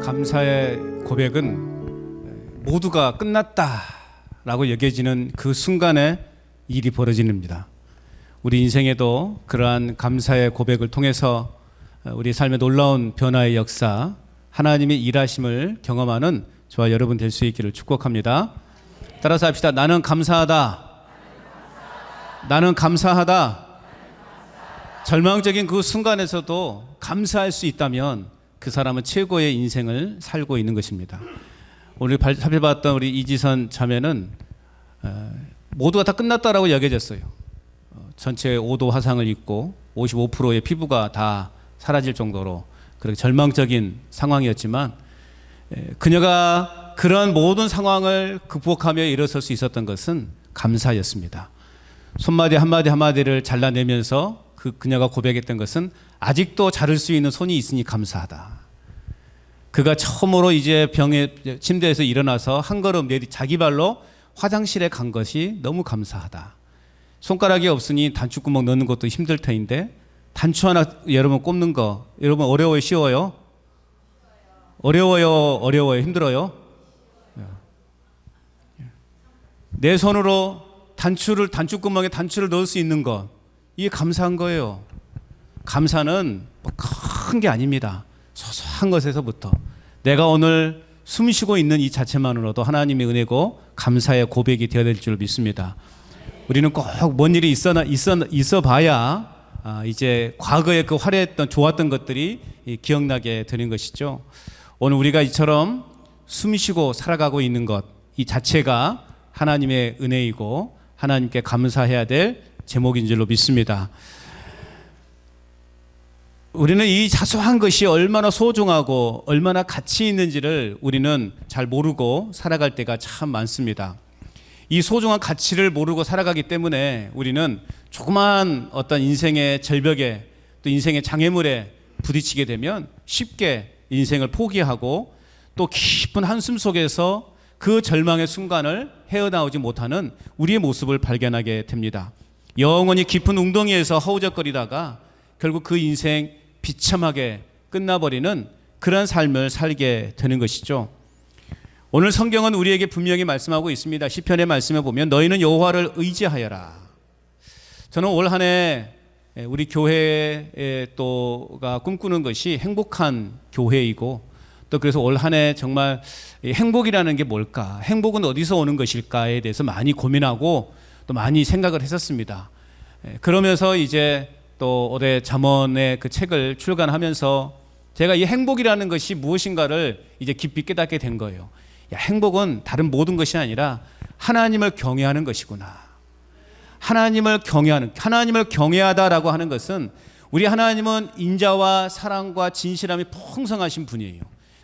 감사의 고백은 모두가 끝났다라고 여겨지는 그 순간에 일이 벌어지는 겁니다. 우리 인생에도 그러한 감사의 고백을 통해서 우리 삶의 놀라운 변화의 역사, 하나님의 일하심을 경험하는 저와 여러분 될 수 있기를 축복합니다. 따라서 합시다. 나는 감사하다. 나는 감사하다. 절망적인 그 순간에서도 감사할 수 있다면 그 사람은 최고의 인생을 살고 있는 것입니다. 오늘 살펴봤던 우리 이지선 자매는 모두가 다 끝났다라고 여겨졌어요. 전체 5도 화상을 입고 55%의 피부가 다 사라질 정도로 그렇게 절망적인 상황이었지만 그녀가 그런 모든 상황을 극복하며 일어설 수 있었던 것은 감사였습니다. 손마디 한마디를 잘라내면서 그녀가 고백했던 것은 아직도 자를 수 있는 손이 있으니 감사하다. 그가 처음으로 이제 침대에서 일어나서 한 걸음 내디 자기 발로 화장실에 간 것이 너무 감사하다. 손가락이 없으니 단추구멍 넣는 것도 힘들 터인데 단추 하나 여러분 꼽는 거 여러분 어려워요, 쉬워요? 어려워요, 힘들어요? 내 손으로 단추구멍에 단추를 넣을 수 있는 것, 이게 감사한 거예요. 감사는 뭐 큰 게 아닙니다. 소소한 것에서부터 내가 오늘 숨 쉬고 있는 이 자체만으로도 하나님의 은혜고 감사의 고백이 되어야 될 줄 믿습니다. 우리는 꼭 뭔 일이 있어 봐야 이제 과거에 그 화려했던 좋았던 것들이 기억나게 되는 것이죠. 오늘 우리가 이처럼 숨 쉬고 살아가고 있는 것, 이 자체가 하나님의 은혜이고 하나님께 감사해야 될 제목인 줄로 믿습니다. 우리는 이 사소한 것이 얼마나 소중하고 얼마나 가치 있는지를 우리는 잘 모르고 살아갈 때가 참 많습니다. 이 소중한 가치를 모르고 살아가기 때문에 우리는 조그만 어떤 인생의 절벽에 또 인생의 장애물에 부딪히게 되면 쉽게 인생을 포기하고 또 깊은 한숨 속에서 그 절망의 순간을 헤어나오지 못하는 우리의 모습을 발견하게 됩니다. 영원히 깊은 웅덩이에서 허우적거리다가 결국 그 인생 비참하게 끝나버리는 그런 삶을 살게 되는 것이죠. 오늘 성경은 우리에게 분명히 말씀하고 있습니다. 시편의 말씀에 보면 너희는 여호와를 의지하여라. 저는 올 한 해 우리 교회에 또가 꿈꾸는 것이 행복한 교회이고 또 그래서 올 한 해 정말 행복이라는 게 뭘까? 행복은 어디서 오는 것일까에 대해서 많이 고민하고 또 많이 생각을 했었습니다. 그러면서 이제 또 올해 잠언의 그 책을 출간하면서 제가 이 행복이라는 것이 무엇인가를 이제 깊이 깨닫게 된 거예요. 야, 행복은 다른 모든 것이 아니라 하나님을 경외하는 것이구나. 하나님을 경외하다라고 하는 것은 우리 하나님은 인자와 사랑과 진실함이 풍성하신 분이에요.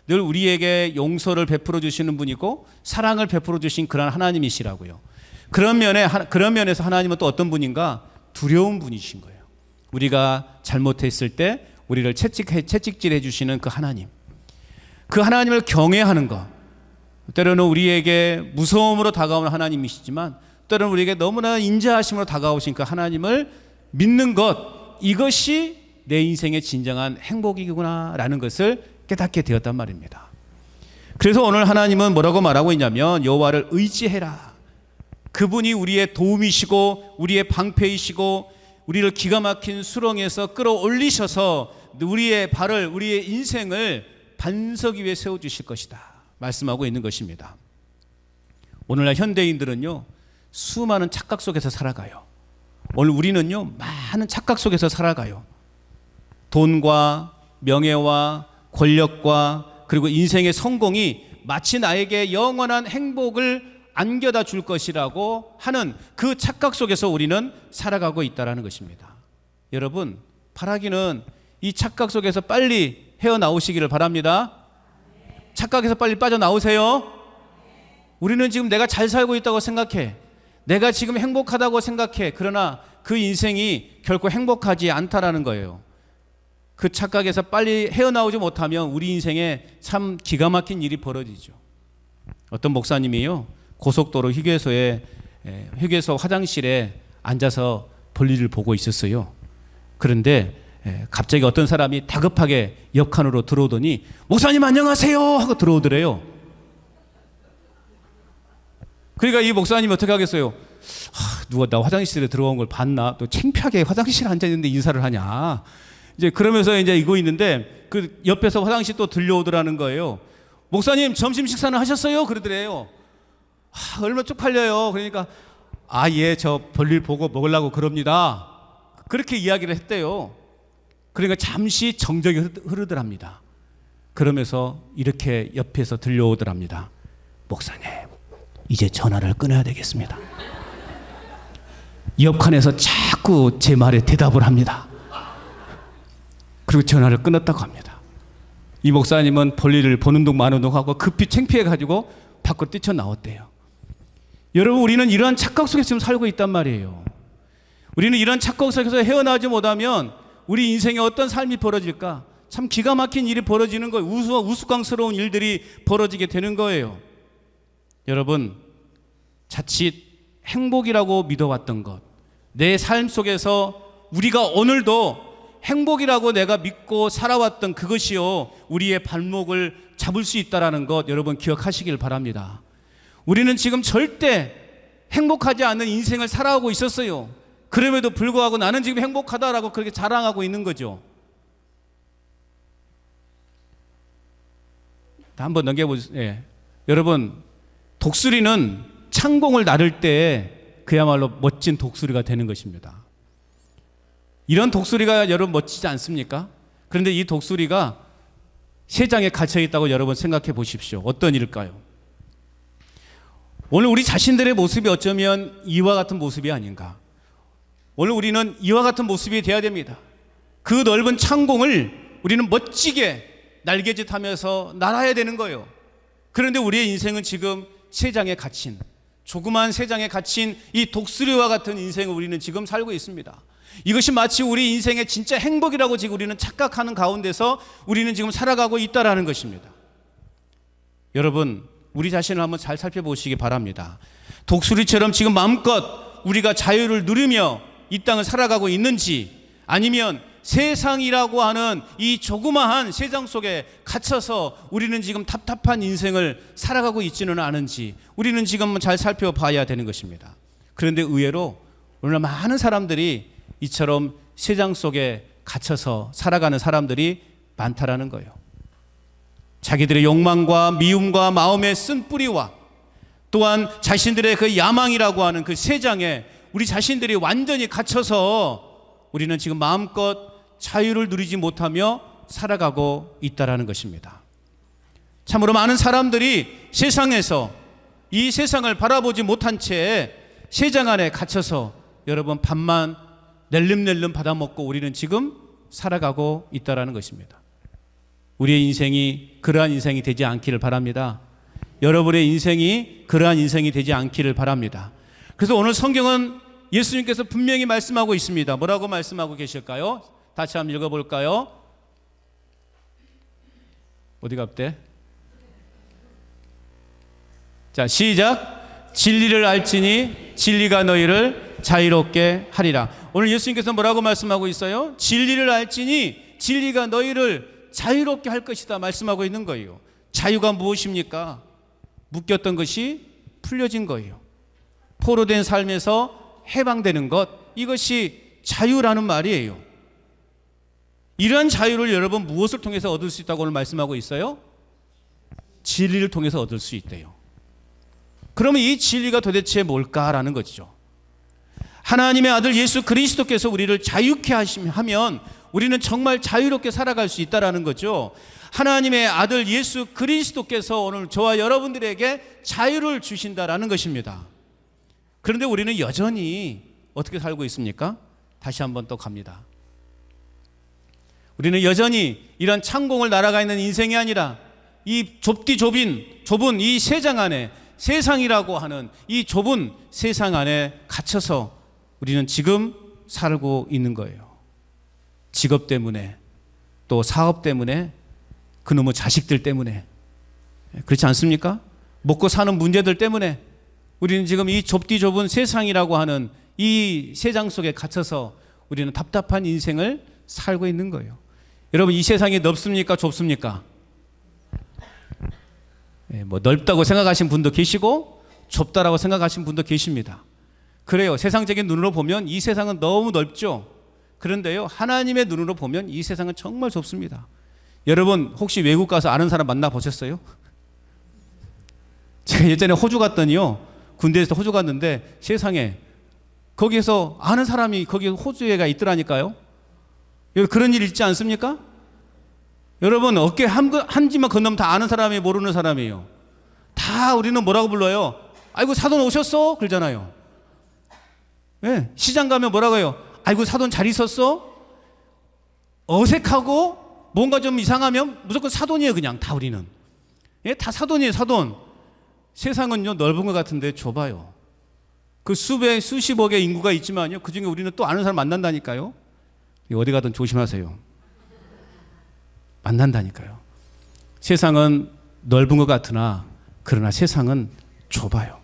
늘 우리에게 용서를 베풀어 주시는 분이고 사랑을 베풀어 주신 그런 하나님이시라고요. 그런 면에서 하나님은 또 어떤 분인가? 두려운 분이신 거예요. 우리가 잘못했을 때 우리를 채찍질해 주시는 그 하나님, 그 하나님을 경외하는 것, 때로는 우리에게 무서움으로 다가오는 하나님이시지만 때로는 우리에게 너무나 인자하심으로 다가오신 그 하나님을 믿는 것, 이것이 내 인생의 진정한 행복이구나라는 것을 깨닫게 되었단 말입니다. 그래서 오늘 하나님은 뭐라고 말하고 있냐면 여호와를 의지해라. 그분이 우리의 도움이시고 우리의 방패이시고 우리를 기가 막힌 수렁에서 끌어올리셔서 우리의 인생을 반석 위에 세워주실 것이다 말씀하고 있는 것입니다. 오늘날 현대인들은요 수많은 착각 속에서 살아가요. 오늘 우리는요 많은 착각 속에서 살아가요. 돈과 명예와 권력과 그리고 인생의 성공이 마치 나에게 영원한 행복을 안겨다 줄 것이라고 하는 그 착각 속에서 우리는 살아가고 있다는 것입니다. 여러분, 바라기는 이 착각 속에서 빨리 헤어나오시기를 바랍니다. 착각에서 빨리 빠져나오세요. 우리는 지금 내가 잘 살고 있다고 생각해. 내가 지금 행복하다고 생각해. 그러나 그 인생이 결코 행복하지 않다라는 거예요. 그 착각에서 빨리 헤어나오지 못하면 우리 인생에 참 기가 막힌 일이 벌어지죠. 어떤 목사님이요 고속도로 휴게소 화장실에 앉아서 볼일을 보고 있었어요. 그런데 갑자기 어떤 사람이 다급하게 옆칸으로 들어오더니 목사님 안녕하세요 하고 들어오더래요. 그러니까 이 목사님이 어떻게 하겠어요? 누가 나 화장실에 들어온 걸 봤나? 또 창피하게 화장실에 앉아 있는데 인사를 하냐? 이제 그러면서 이제 이거 있는데 그 옆에서 화장실 또 들려오더라는 거예요. 목사님 점심 식사는 하셨어요? 그러더래요. 얼마 쪽팔려요. 그러니까 예, 저 볼일 보고 먹으려고 그럽니다. 그렇게 이야기를 했대요. 그러니까 잠시 정적이 흐르더랍니다. 그러면서 이렇게 옆에서 들려오더랍니다. 목사님, 이제 전화를 끊어야 되겠습니다. 옆칸에서 자꾸 제 말에 대답을 합니다. 그리고 전화를 끊었다고 합니다. 이 목사님은 볼일을 보는 둥 마는 둥 하고 급히 창피해가지고 밖으로 뛰쳐나왔대요. 여러분, 우리는 이러한 착각 속에 지금 살고 있단 말이에요. 우리는 이런 착각 속에서 헤어나오지 못하면 우리 인생에 어떤 삶이 벌어질까? 참 기가 막힌 일이 벌어지는 거예요. 우스꽝스러운 일들이 벌어지게 되는 거예요. 여러분, 자칫 행복이라고 믿어왔던 것, 내 삶 속에서 우리가 오늘도 행복이라고 내가 믿고 살아왔던 그것이요, 우리의 발목을 잡을 수 있다는 것 여러분 기억하시길 바랍니다. 우리는 지금 절대 행복하지 않은 인생을 살아가고 있었어요. 그럼에도 불구하고 나는 지금 행복하다라고 그렇게 자랑하고 있는 거죠. 한번 넘겨보세요. 예. 여러분, 독수리는 창공을 나를 때 그야말로 멋진 독수리가 되는 것입니다. 이런 독수리가 여러분 멋지지 않습니까? 그런데 이 독수리가 새장에 갇혀 있다고 여러분 생각해 보십시오. 어떤 일일까요? 오늘 우리 자신들의 모습이 어쩌면 이와 같은 모습이 아닌가. 오늘 우리는 이와 같은 모습이 되어야 됩니다. 그 넓은 창공을 우리는 멋지게 날개짓하면서 날아야 되는 거예요. 그런데 우리의 인생은 지금 새장에 갇힌, 조그만 새장에 갇힌 이 독수리와 같은 인생을 우리는 지금 살고 있습니다. 이것이 마치 우리 인생의 진짜 행복이라고 지금 우리는 착각하는 가운데서 우리는 지금 살아가고 있다라는 것입니다. 여러분, 우리 자신을 한번 잘 살펴보시기 바랍니다. 독수리처럼 지금 마음껏 우리가 자유를 누리며 이 땅을 살아가고 있는지, 아니면 세상이라고 하는 이 조그마한 세상 속에 갇혀서 우리는 지금 답답한 인생을 살아가고 있지는 않은지 우리는 지금 잘 살펴봐야 되는 것입니다. 그런데 의외로 오늘 많은 사람들이 이처럼 세상 속에 갇혀서 살아가는 사람들이 많다라는 거예요. 자기들의 욕망과 미움과 마음의 쓴뿌리와 또한 자신들의 그 야망이라고 하는 그 세장에 우리 자신들이 완전히 갇혀서 우리는 지금 마음껏 자유를 누리지 못하며 살아가고 있다라는 것입니다. 참으로 많은 사람들이 세상에서 이 세상을 바라보지 못한 채 세장 안에 갇혀서 여러분 밥만 낼름낼름 받아먹고 우리는 지금 살아가고 있다라는 것입니다. 우리의 인생이 그러한 인생이 되지 않기를 바랍니다. 여러분의 인생이 그러한 인생이 되지 않기를 바랍니다. 그래서 오늘 성경은 예수님께서 분명히 말씀하고 있습니다. 뭐라고 말씀하고 계실까요? 다시 한번 읽어볼까요? 어디 갔대? 자, 시작. 진리를 알지니 진리가 너희를 자유롭게 하리라. 오늘 예수님께서 뭐라고 말씀하고 있어요? 진리를 알지니 진리가 너희를 자유롭게 할 것이다 말씀하고 있는 거예요. 자유가 무엇입니까? 묶였던 것이 풀려진 거예요. 포로된 삶에서 해방되는 것, 이것이 자유라는 말이에요. 이러한 자유를 여러분 무엇을 통해서 얻을 수 있다고 오늘 말씀하고 있어요? 진리를 통해서 얻을 수 있대요. 그러면 이 진리가 도대체 뭘까라는 거죠. 하나님의 아들 예수 그리스도께서 우리를 자유케 하면 우리는 정말 자유롭게 살아갈 수 있다라는 거죠. 하나님의 아들 예수 그리스도께서 오늘 저와 여러분들에게 자유를 주신다라는 것입니다. 그런데 우리는 여전히 어떻게 살고 있습니까? 다시 한번 또 갑니다. 우리는 여전히 이런 창공을 날아가 있는 인생이 아니라 이 좁은 이 세상 안에, 세상이라고 하는 이 좁은 세상 안에 갇혀서 우리는 지금 살고 있는 거예요. 직업 때문에, 또 사업 때문에, 그놈의 자식들 때문에, 그렇지 않습니까? 먹고 사는 문제들 때문에 우리는 지금 이 좁은 세상이라고 하는 이 세상 속에 갇혀서 우리는 답답한 인생을 살고 있는 거예요. 여러분, 이 세상이 넓습니까? 좁습니까? 뭐 넓다고 생각하신 분도 계시고 좁다라고 생각하신 분도 계십니다. 그래요. 세상적인 눈으로 보면 이 세상은 너무 넓죠. 그런데요, 하나님의 눈으로 보면 이 세상은 정말 좁습니다. 여러분, 혹시 외국 가서 아는 사람 만나보셨어요? 제가 예전에 호주 갔더니요, 군대에서 호주 갔는데 세상에 거기에서 아는 사람이 거기 호주에가 있더라니까요. 그런 일 있지 않습니까? 여러분, 어깨 한 지만 건너면 다 아는 사람이 모르는 사람이에요. 다 우리는 뭐라고 불러요? 아이고 사돈 오셨어? 그러잖아요. 네, 시장 가면 뭐라고 해요? 아이고 사돈 잘 있었어? 어색하고 뭔가 좀 이상하면 무조건 사돈이에요. 그냥 다 우리는. 예, 다 사돈이에요. 사돈. 세상은요 넓은 것 같은데 좁아요. 그 수십억의 인구가 있지만요, 그 중에 우리는 또 아는 사람 만난다니까요. 어디 가든 조심하세요. 만난다니까요. 세상은 넓은 것 같으나 그러나 세상은 좁아요.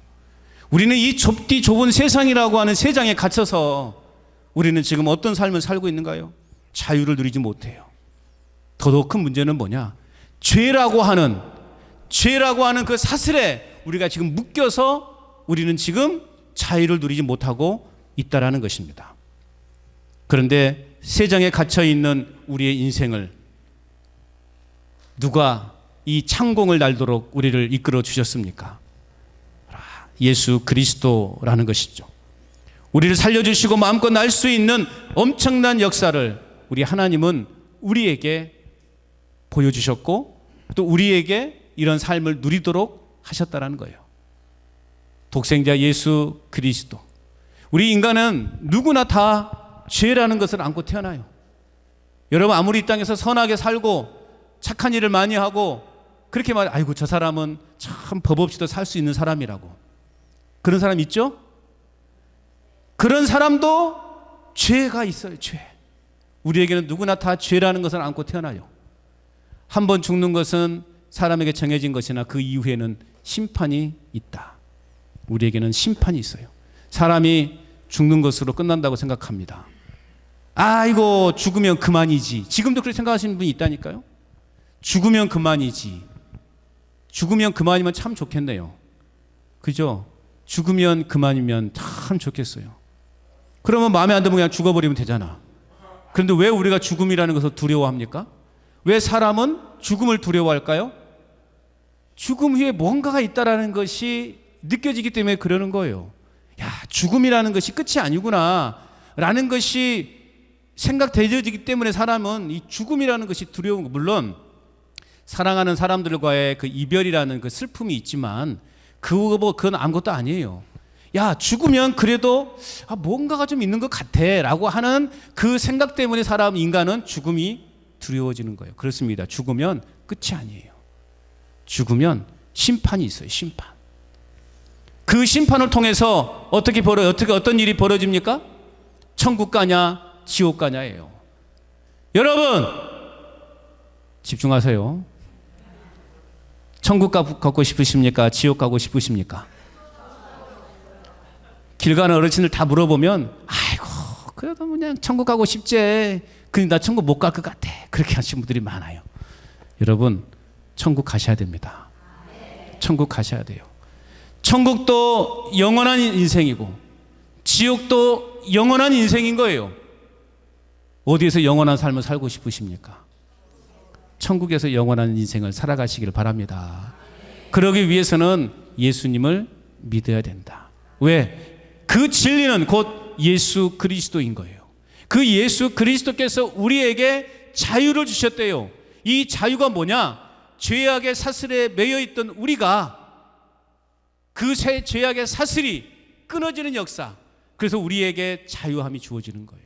우리는 이 좁은 세상이라고 하는 세상에 갇혀서 우리는 지금 어떤 삶을 살고 있는가요? 자유를 누리지 못해요. 더더욱 큰 문제는 뭐냐? 죄라고 하는 그 사슬에 우리가 지금 묶여서 우리는 지금 자유를 누리지 못하고 있다라는 것입니다. 그런데 세상에 갇혀 있는 우리의 인생을 누가 이 창공을 날도록 우리를 이끌어 주셨습니까? 예수 그리스도라는 것이죠. 우리를 살려주시고 마음껏 날 수 있는 엄청난 역사를 우리 하나님은 우리에게 보여주셨고 또 우리에게 이런 삶을 누리도록 하셨다라는 거예요. 독생자 예수 그리스도. 우리 인간은 누구나 다 죄라는 것을 안고 태어나요. 여러분, 아무리 이 땅에서 선하게 살고 착한 일을 많이 하고 그렇게 아이고 저 사람은 참 법 없이도 살 수 있는 사람이라고. 그런 사람 있죠? 그런 사람도 죄가 있어요. 죄. 우리에게는 누구나 다 죄라는 것을 안고 태어나요. 한 번 죽는 것은 사람에게 정해진 것이나 그 이후에는 심판이 있다. 우리에게는 심판이 있어요. 사람이 죽는 것으로 끝난다고 생각합니다. 아이고 죽으면 그만이지. 지금도 그렇게 생각하시는 분이 있다니까요. 죽으면 그만이지. 죽으면 그만이면 참 좋겠네요. 그죠? 죽으면 그만이면 참 좋겠어요. 그러면 마음에 안 들면 그냥 죽어버리면 되잖아. 그런데 왜 우리가 죽음이라는 것을 두려워합니까? 왜 사람은 죽음을 두려워할까요? 죽음 후에 뭔가가 있다라는 것이 느껴지기 때문에 그러는 거예요. 야, 죽음이라는 것이 끝이 아니구나 라는 것이 생각되어지기 때문에 사람은 이 죽음이라는 것이 두려운 거. 물론 사랑하는 사람들과의 그 이별이라는 그 슬픔이 있지만 그건 아무것도 아니에요. 야, 죽으면 그래도 뭔가가 좀 있는 것 같아 라고 하는 그 생각 때문에 인간은 죽음이 두려워지는 거예요. 그렇습니다. 죽으면 끝이 아니에요. 죽으면 심판이 있어요. 심판. 그 심판을 통해서 어떤 일이 벌어집니까? 천국 가냐 지옥 가냐예요. 여러분 집중하세요. 천국 가고 싶으십니까? 지옥 가고 싶으십니까? 길 가는 어르신들 다 물어보면 아이고 그래도 그냥 천국 가고 싶지. 근데 나 천국 못 갈 것 같아. 그렇게 하시는 분들이 많아요. 여러분 천국 가셔야 됩니다. 천국 가셔야 돼요. 천국도 영원한 인생이고 지옥도 영원한 인생인 거예요. 어디에서 영원한 삶을 살고 싶으십니까? 천국에서 영원한 인생을 살아가시기를 바랍니다. 그러기 위해서는 예수님을 믿어야 된다. 왜? 그 진리는 곧 예수 그리스도인 거예요. 그 예수 그리스도께서 우리에게 자유를 주셨대요. 이 자유가 뭐냐? 죄악의 사슬에 매여 있던 우리가 그 죄악의 사슬이 끊어지는 역사. 그래서 우리에게 자유함이 주어지는 거예요.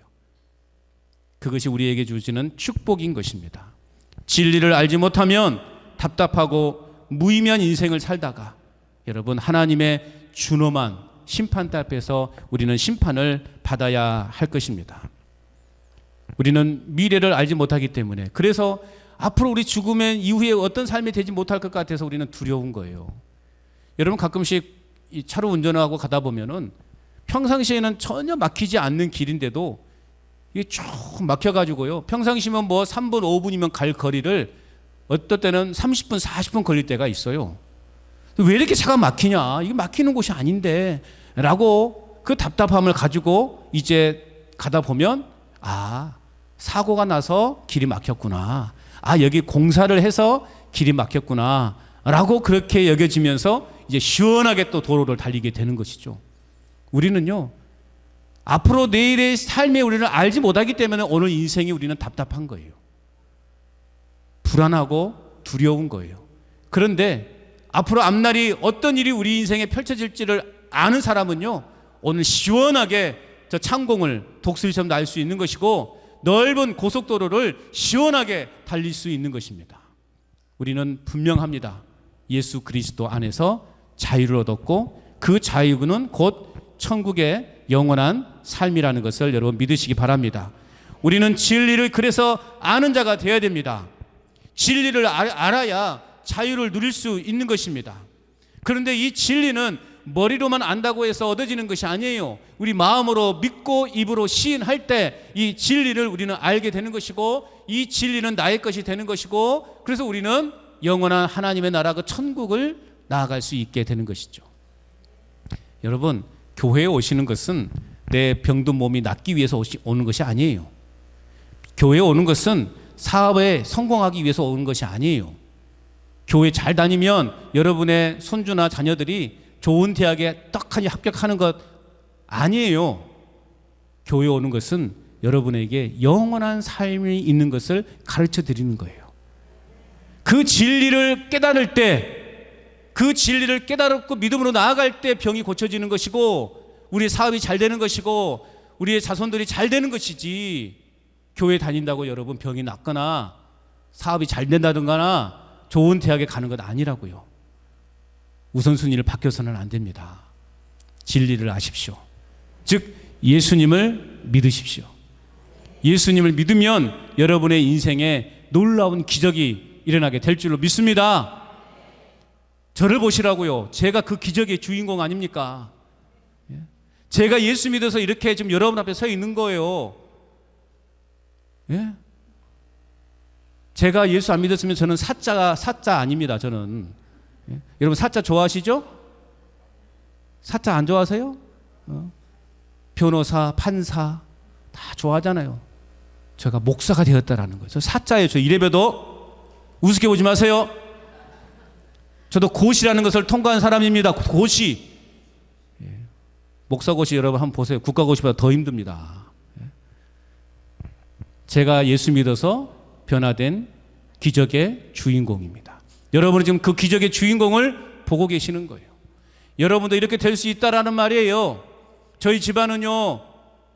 그것이 우리에게 주어지는 축복인 것입니다. 진리를 알지 못하면 답답하고 무의미한 인생을 살다가 여러분 하나님의 준엄한 심판대 앞에서 우리는 심판을 받아야 할 것입니다. 우리는 미래를 알지 못하기 때문에 그래서 앞으로 우리 죽으면 이후에 어떤 삶이 되지 못할 것 같아서 우리는 두려운 거예요. 여러분 가끔씩 차로 운전하고 가다 보면은 평상시에는 전혀 막히지 않는 길인데도 이게 쭉 막혀가지고요. 평상시면 뭐 3분, 5분이면 갈 거리를 어떨 때는 30분, 40분 걸릴 때가 있어요. 왜 이렇게 차가 막히냐? 이게 막히는 곳이 아닌데 라고 그 답답함을 가지고 이제 가다 보면 사고가 나서 길이 막혔구나. 여기 공사를 해서 길이 막혔구나 라고 그렇게 여겨지면서 이제 시원하게 또 도로를 달리게 되는 것이죠. 우리는요, 앞으로 내일의 삶에 우리는 알지 못하기 때문에 오늘 인생이 우리는 답답한 거예요. 불안하고 두려운 거예요. 그런데 앞으로 앞날이 어떤 일이 우리 인생에 펼쳐질지를 아는 사람은요, 오늘 시원하게 저 창공을 독수리처럼 날 수 있는 것이고 넓은 고속도로를 시원하게 달릴 수 있는 것입니다. 우리는 분명합니다. 예수 그리스도 안에서 자유를 얻었고 그 자유는 곧 천국의 영원한 삶이라는 것을 여러분 믿으시기 바랍니다. 우리는 진리를 그래서 아는 자가 되어야 됩니다. 진리를 알아야 자유를 누릴 수 있는 것입니다. 그런데 이 진리는 머리로만 안다고 해서 얻어지는 것이 아니에요. 우리 마음으로 믿고 입으로 시인할 때 이 진리를 우리는 알게 되는 것이고 이 진리는 나의 것이 되는 것이고 그래서 우리는 영원한 하나님의 나라 그 천국을 나아갈 수 있게 되는 것이죠. 여러분, 교회에 오시는 것은 내 병든 몸이 낫기 위해서 오는 것이 아니에요. 교회에 오는 것은 사업에 성공하기 위해서 오는 것이 아니에요. 교회 잘 다니면 여러분의 손주나 자녀들이 좋은 대학에 떡하니 합격하는 것 아니에요. 교회에 오는 것은 여러분에게 영원한 삶이 있는 것을 가르쳐 드리는 거예요. 그 진리를 깨달을 때, 그 진리를 깨달았고 믿음으로 나아갈 때 병이 고쳐지는 것이고 우리의 사업이 잘 되는 것이고 우리의 자손들이 잘 되는 것이지, 교회 다닌다고 여러분 병이 낫거나 사업이 잘 된다든가 좋은 대학에 가는 것 아니라고요. 우선순위를 바뀌어서는 안 됩니다. 진리를 아십시오. 즉 예수님을 믿으십시오. 예수님을 믿으면 여러분의 인생에 놀라운 기적이 일어나게 될 줄로 믿습니다. 저를 보시라고요. 제가 그 기적의 주인공 아닙니까? 제가 예수 믿어서 이렇게 지금 여러분 앞에 서 있는 거예요. 예? 제가 예수 안 믿었으면 저는 사자 아닙니다. 저는. 예? 여러분 사자 좋아하시죠? 사자 안 좋아하세요? 변호사, 판사 다 좋아하잖아요. 제가 목사가 되었다라는 거예요. 저 사자예요. 저 이래봬도 우습게 보지 마세요. 저도 고시라는 것을 통과한 사람입니다. 고시. 예. 목사고시 여러분 한번 보세요. 국가고시보다 더 힘듭니다. 예. 제가 예수 믿어서 변화된 기적의 주인공입니다. 여러분은 지금 그 기적의 주인공을 보고 계시는 거예요. 여러분도 이렇게 될 수 있다라는 말이에요. 저희 집안은요,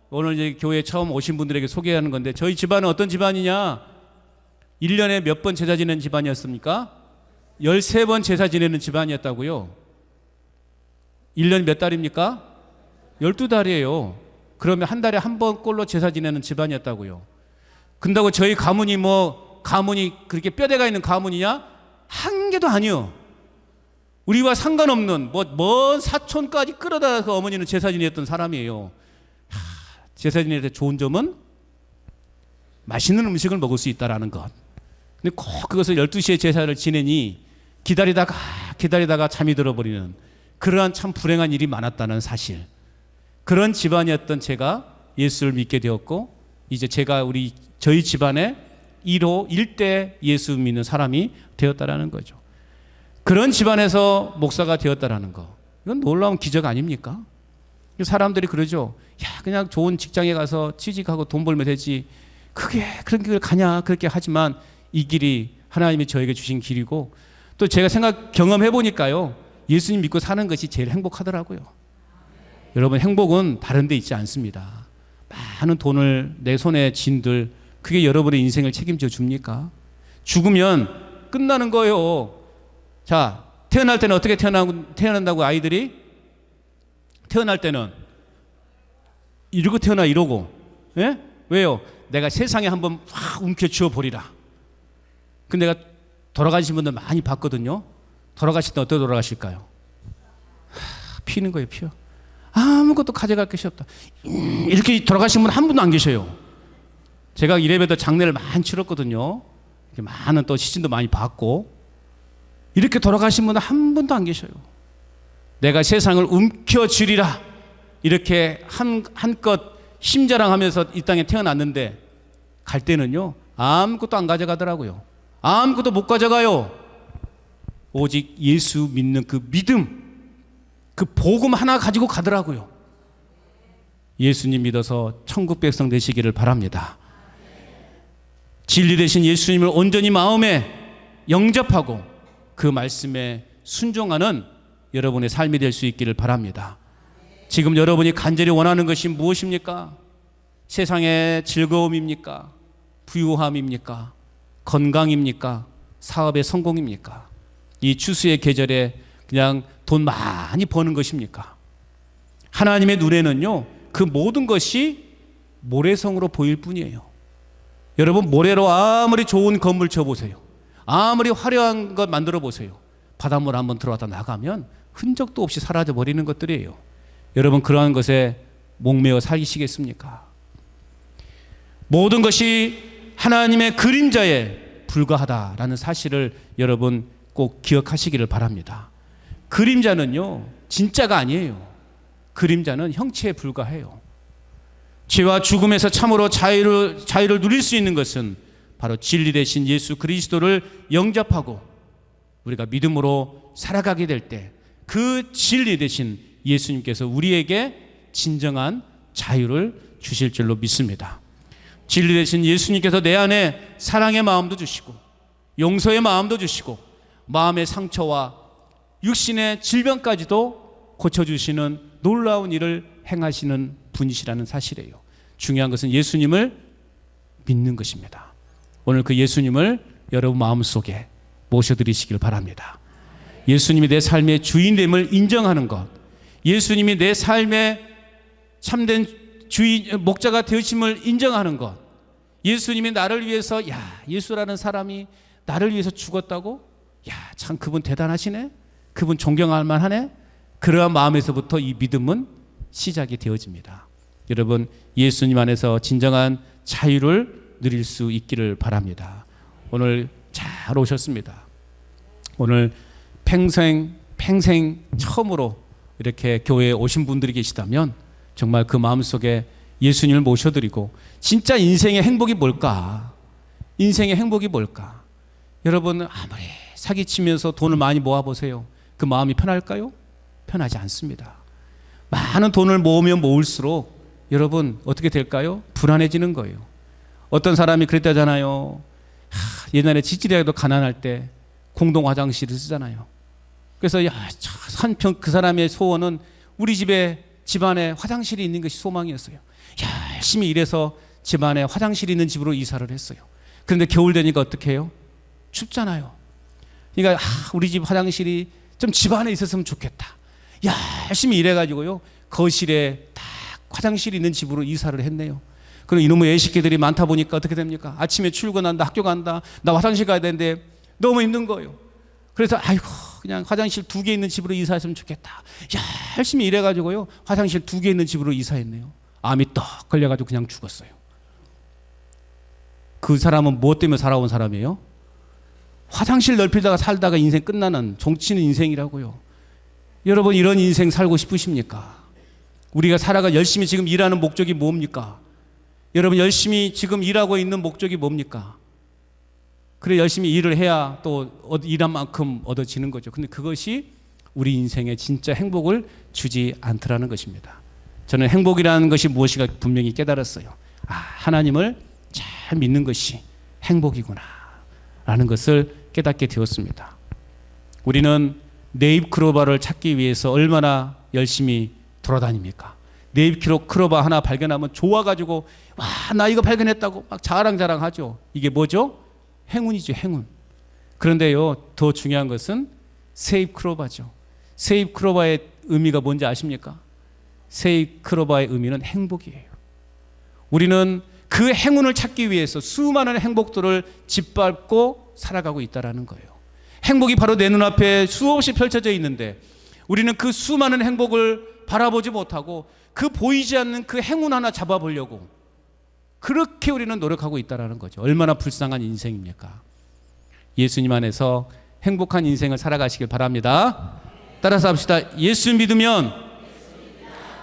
오늘 이제 교회에 처음 오신 분들에게 소개하는 건데, 저희 집안은 어떤 집안이냐? 1년에 몇 번 제사 지내는 집안이었습니까? 13번 제사 지내는 집안이었다고요. 1년이 몇 달입니까? 12달이에요. 그러면 한 달에 한 번 꼴로 제사 지내는 집안이었다고요. 근다고 저희 가문이 가문이 그렇게 뼈대가 있는 가문이냐? 한 개도 아니요. 우리와 상관없는 먼 사촌까지 끌어다가 어머니는 제사 지냈던 사람이에요. 제사 지낼 때 좋은 점은 맛있는 음식을 먹을 수 있다라는 것. 근데 꼭 그것을 12시에 제사를 지내니 기다리다가 잠이 들어버리는 그러한 참 불행한 일이 많았다는 사실. 그런 집안이었던 제가 예수를 믿게 되었고, 이제 제가 저희 집안의 1호 1대 예수 믿는 사람이 되었다라는 거죠. 그런 집안에서 목사가 되었다라는 거, 이건 놀라운 기적 아닙니까? 사람들이 그러죠. 야, 그냥 좋은 직장에 가서 취직하고 돈 벌면 되지, 그게 그런 길 가냐, 그렇게 하지만 이 길이 하나님이 저에게 주신 길이고, 또 제가 경험해 보니까요, 예수님 믿고 사는 것이 제일 행복하더라고요. 여러분, 행복은 다른 데 있지 않습니다. 많은 돈을 내 손에 쥔들, 그게 여러분의 인생을 책임져 줍니까? 죽으면 끝나는 거예요. 자, 태어날 때는 어떻게 태어난다고 아이들이? 태어날 때는 이러고 이러고. 예? 왜요? 내가 세상에 한번 확 움켜쥐어 보리라. 근데 내가 돌아가신 분들 많이 봤거든요. 돌아가실 때 어떻게 돌아가실까요? 피는 거예요, 피어. 아무것도 가져갈 것이 없다. 이렇게 돌아가신 분 한 분도 안 계셔요. 제가 이래봬도 장례를 많이 치렀거든요. 많은 또 시신도 많이 봤고, 이렇게 돌아가신 분은 한 분도 안 계셔요. 내가 세상을 움켜쥐리라 이렇게 한껏 힘자랑하면서 이 땅에 태어났는데 갈 때는요 아무것도 안 가져가더라고요. 아무것도 못 가져가요. 오직 예수 믿는 그 믿음, 그 복음 하나 가지고 가더라고요. 예수님 믿어서 천국 백성 되시기를 바랍니다. 진리 되신 예수님을 온전히 마음에 영접하고 그 말씀에 순종하는 여러분의 삶이 될 수 있기를 바랍니다. 지금 여러분이 간절히 원하는 것이 무엇입니까? 세상의 즐거움입니까? 부유함입니까? 건강입니까? 사업의 성공입니까? 이 추수의 계절에 그냥 돈 많이 버는 것입니까? 하나님의 눈에는요 그 모든 것이 모래성으로 보일 뿐이에요. 여러분, 모래로 아무리 좋은 건물 쳐보세요. 아무리 화려한 것 만들어 보세요. 바닷물 한번 들어왔다 나가면 흔적도 없이 사라져 버리는 것들이에요. 여러분, 그러한 것에 목매어 살기시겠습니까? 모든 것이 하나님의 그림자에 불과하다라는 사실을 여러분 꼭 기억하시기를 바랍니다. 그림자는요 진짜가 아니에요. 그림자는 형체에 불과해요. 죄와 죽음에서 참으로 자유를 누릴 수 있는 것은 바로 진리 되신 예수 그리스도를 영접하고 우리가 믿음으로 살아가게 될 때 그 진리 되신 예수님께서 우리에게 진정한 자유를 주실 줄로 믿습니다. 진리 되신 예수님께서 내 안에 사랑의 마음도 주시고 용서의 마음도 주시고 마음의 상처와 육신의 질병까지도 고쳐주시는 놀라운 일을 행하시는 분이시라는 사실이에요. 중요한 것은 예수님을 믿는 것입니다. 오늘 그 예수님을 여러분 마음속에 모셔드리시길 바랍니다. 예수님이 내 삶의 주인됨을 인정하는 것, 예수님이 내 삶의 참된 목자가 되심을 인정하는 것, 예수님이 나를 위해서 예수라는 사람이 나를 위해서 죽었다고? 참 그분 대단하시네? 그분 존경할 만하네? 그러한 마음에서부터 이 믿음은 시작이 되어집니다. 여러분, 예수님 안에서 진정한 자유를 누릴 수 있기를 바랍니다. 오늘 잘 오셨습니다. 오늘 평생 처음으로 이렇게 교회에 오신 분들이 계시다면 정말 그 마음속에 예수님을 모셔드리고 진짜 인생의 행복이 뭘까? 인생의 행복이 뭘까? 여러분, 아무리 사기치면서 돈을 많이 모아보세요. 그 마음이 편할까요? 편하지 않습니다. 많은 돈을 모으면 모을수록 여러분 어떻게 될까요? 불안해지는 거예요. 어떤 사람이 그랬다잖아요. 옛날에 지질이라도 가난할 때 공동 화장실을 쓰잖아요. 그래서 한편 그 사람의 소원은 우리 집안에 화장실이 있는 것이 소망이었어요. 열심히 일해서 집안에 화장실이 있는 집으로 이사를 했어요. 그런데 겨울 되니까 어떻게 해요? 춥잖아요. 그러니까 우리 집 화장실이 좀 집안에 있었으면 좋겠다. 열심히 일해가지고요 거실에 딱 화장실이 있는 집으로 이사를 했네요. 그럼 이놈의 애식기들이 많다 보니까 어떻게 됩니까? 아침에 출근한다, 학교 간다, 나 화장실 가야 되는데 너무 힘든 거예요. 그래서 그냥 화장실 2개 있는 집으로 이사했으면 좋겠다. 열심히 일해가지고요 화장실 2개 있는 집으로 이사했네요. 암이 떡 걸려가지고 그냥 죽었어요. 그 사람은 무엇 때문에 살아온 사람이에요? 화장실 넓히다가 살다가 인생 끝나는 종치는 인생이라고요. 여러분, 이런 인생 살고 싶으십니까? 우리가 열심히 지금 일하는 목적이 뭡니까? 여러분, 열심히 지금 일하고 있는 목적이 뭡니까? 그래, 열심히 일을 해야 또 일한 만큼 얻어지는 거죠. 근데 그것이 우리 인생에 진짜 행복을 주지 않더라는 것입니다. 저는 행복이라는 것이 무엇인가 분명히 깨달았어요. 하나님을 잘 믿는 것이 행복이구나 라는 것을 깨닫게 되었습니다. 우리는 네잎크로바를 찾기 위해서 얼마나 열심히 돌아다닙니까? 네잎크로바 하나 발견하면 좋아가지고 나 이거 발견했다고 막 자랑하죠. 이게 뭐죠? 행운이죠, 행운. 그런데요, 더 중요한 것은 새잎크로바죠. 새잎크로바의 의미가 뭔지 아십니까? 새잎크로바의 의미는 행복이에요. 우리는 그 행운을 찾기 위해서 수많은 행복들을 짓밟고 살아가고 있다는 거예요. 행복이 바로 내 눈앞에 수없이 펼쳐져 있는데 우리는 그 수많은 행복을 바라보지 못하고 그 보이지 않는 그 행운 하나 잡아보려고 그렇게 우리는 노력하고 있다는 거죠. 얼마나 불쌍한 인생입니까? 예수님 안에서 행복한 인생을 살아가시길 바랍니다. 따라서 합시다. 예수 믿으면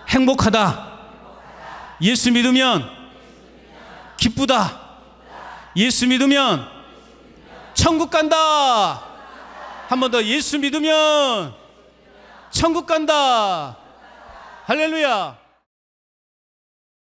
행복하다. 예수 믿으면 기쁘다. 예수 믿으면 천국 간다. 한 번 더. 예수 믿으면 천국 간다. 할렐루야.